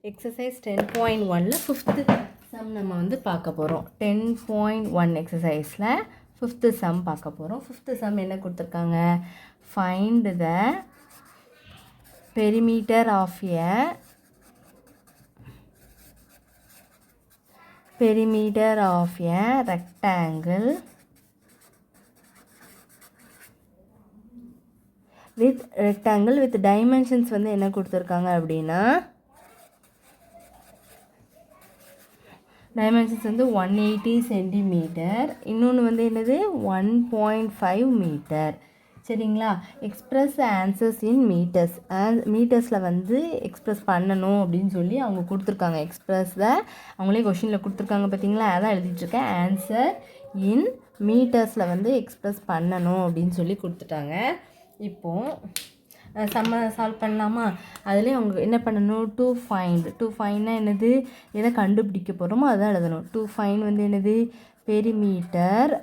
Exercise 10.1ல் 5th some நம்ம வந்து பார்க்க போகிறோம். 10.1 எக்ஸசைஸில் 5th சம் பார்க்க போகிறோம். 5th சம் என்ன கொடுத்துருக்காங்க? Find the perimeter of a rectangle with dimensions வந்து என்ன கொடுத்துருக்காங்க அப்படின்னா, டைமென்ஷன்ஸ் வந்து 180 சென்டிமீட்டர், இன்னொன்று வந்து என்னது 1.5 மீட்டர். சரிங்களா? Express answers in metres. மீட்டர்ஸில் வந்து எக்ஸ்ப்ரெஸ் பண்ணணும் அப்படின்னு சொல்லி அவங்க கொடுத்துருக்காங்க. எக்ஸ்ப்ரெஸில் அவங்களே கொஷினில் கொடுத்துருக்காங்க பார்த்தீங்களா? அதான் எழுதிட்டுருக்கேன். ஆன்சர் இன் மீட்டர்ஸில் வந்து எக்ஸ்ப்ரெஸ் பண்ணணும் அப்படின்னு சொல்லி கொடுத்துட்டாங்க. இப்போது சம்ம சால்வ் பண்ணலாமா? அதுலேயே அவங்க என்ன பண்ணணும்? டு ஃபைண்ட்னா என்னது? எதை கண்டுபிடிக்க போகிறோமோ அதான் எழுதணும். டு ஃபைண்ட் வந்து என்னது? Perimeter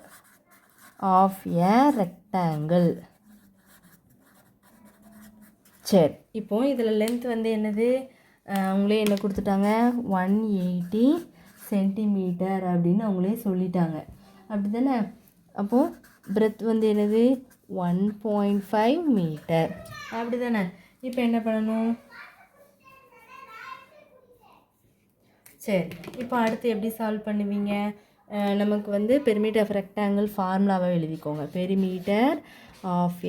of a rectangle. சரி, இப்போது இதில் லென்த் வந்து என்னது? அவங்களே என்ன கொடுத்துட்டாங்க? 180 சென்டிமீட்டர் அப்படின்னு அவங்களே சொல்லிட்டாங்க. அப்படி தானே? அப்போது பிரெத் வந்து என்னது? 1.5 மீட்டர். அப்படி தானே? இப்போ என்ன பண்ணணும்? சரி, இப்போ அடுத்து எப்படி சால்வ் பண்ணுவீங்க? நமக்கு வந்து பெரிமீட்டர் ஆஃப் ரெக்டாங்கிள் ஃபார்முலாவை எழுதிக்கோங்க. Perimeter of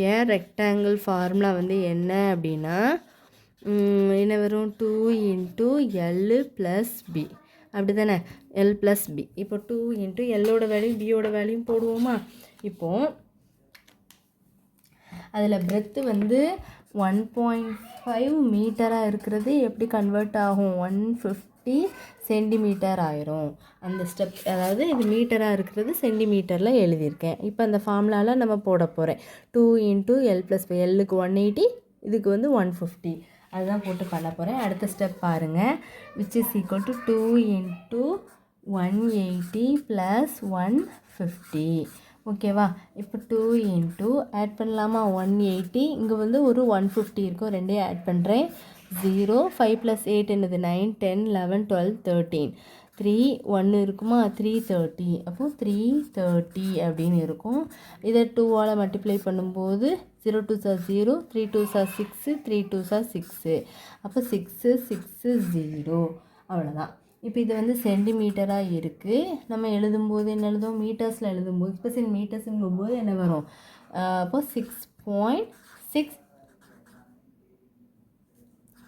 a rectangle formula வந்து என்ன அப்படின்னா, என்ன வரும்? 2 × L + B. அப்படி தானே? L + B. இப்போ 2 × Lோட வேல்யூம் பியோட வேல்யூம் போடுவோமா? இப்போது அதில் பிரெத்து வந்து 1.5 மீட்டராக இருக்கிறது எப்படி கன்வெர்ட் ஆகும்? 150 சென்டிமீட்டர் ஆயிரும். அந்த ஸ்டெப், அதாவது இது மீட்டராக இருக்கிறது சென்டிமீட்டரில் எழுதியிருக்கேன். இப்போ அந்த ஃபார்முலாவில் நம்ம போட போகிறேன். 2 × L + B. Lக்கு 180, இதுக்கு வந்து 150. அதுதான் போட்டு பண்ண போகிறேன். அடுத்த ஸ்டெப் பாருங்கள். which is equal to 2 × 180 + 150. ஓகேவா? இப்போ 2 ஆட் பண்ணலாமா? 180, இங்கே வந்து ஒரு 150 இருக்கும். ரெண்டையும் ஆட் பண்ணுறேன். 0, 5 + 8 என்னது? 9, 10, 11, 12, 13. 3 1 இருக்குமா? 330. அப்போது 330 அப்படின்னு இருக்கும். இதை 2ஆல் மல்டிப்ளை பண்ணும்போது 0 2s are 0, 3 2s are 6, 3 2s are 6. அப்போ 6 6 0. அவ்வளோதான். இப்போ இது வந்து சென்டிமீட்டராக இருக்குது. நம்ம எழுதும்போது என்ன எழுதும்? மீட்டர்ஸில் எழுதும்போது எக்ஸ்பிரஸ் இன் மீட்டர்ஸுங்கும்போது என்ன வரும்? அப்போ 6.6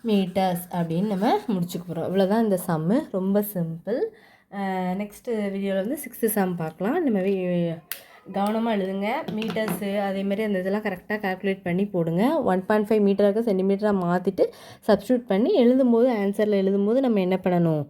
மீட்டர்ஸ் அப்படின்னு நம்ம முடிச்சுக்க போகிறோம். இவ்வளோதான் இந்த சம்மு. ரொம்ப சிம்பிள். நெக்ஸ்ட்டு வீடியோவில் வந்து 6th சம் பார்க்கலாம். நம்ம கவனமாக எழுதுங்க. மீட்டர்ஸு அதேமாதிரி அந்த இதெல்லாம் கரெக்டாக கால்குலேட் பண்ணி போடுங்க. 1.5 மீட்டருக்கு சென்டிமீட்டராக மாற்றிட்டு சப்ஸ்டியூட் பண்ணி எழுதும்போது, ஆன்சரில் எழுதும்போது நம்ம என்ன பண்ணணும்?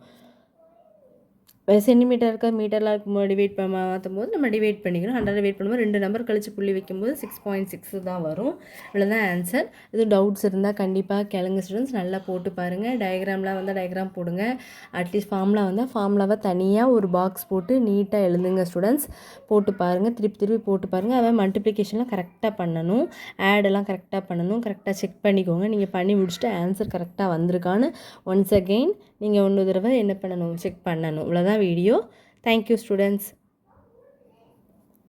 சென்டிமீட்டருக்கு மீட்டரில் டிவைட் மாற்றும் போது நம்ம டிவைட் பண்ணிக்கணும். 100 டிவைட் பண்ணும்போது 2 நம்பர் கழித்து புள்ளி வைக்கும்போது 6.6 தான் வரும். இவ்வளோதான் ஆன்சர். இது டவுட்ஸ் இருந்தால் கண்டிப்பாக கேளுங்க ஸ்டூடெண்ட்ஸ். நல்லா போட்டு பாருங்கள். டயக்ராம்லாம் வந்து டயக்ராம் போடுங்க. அட்லீஸ்ட் ஃபார்முலா வந்தால் ஃபார்முலாவை தனியாக ஒரு பாக்ஸ் போட்டு நீட்டாக எழுதுங்க ஸ்டூடெண்ட்ஸ். போட்டு பாருங்கள். திருப்பி போட்டு பாருங்கள். அவன் மல்டிப்ளிகேஷன்லாம் கரெக்டாக பண்ணணும். ஆடெல்லாம் கரெக்டாக பண்ணணும். கரெக்டாக செக் பண்ணிக்கோங்க. நீங்கள் பண்ணி முடிச்சுட்டு ஆன்சர் கரெக்டாக வந்திருக்கான்னு ஒன்ஸ் அகெயின் நீங்கள் 1 தடவை என்ன பண்ணணும்? செக் பண்ணணும். இவ்வளோதான் வீடியோ. Thank you students.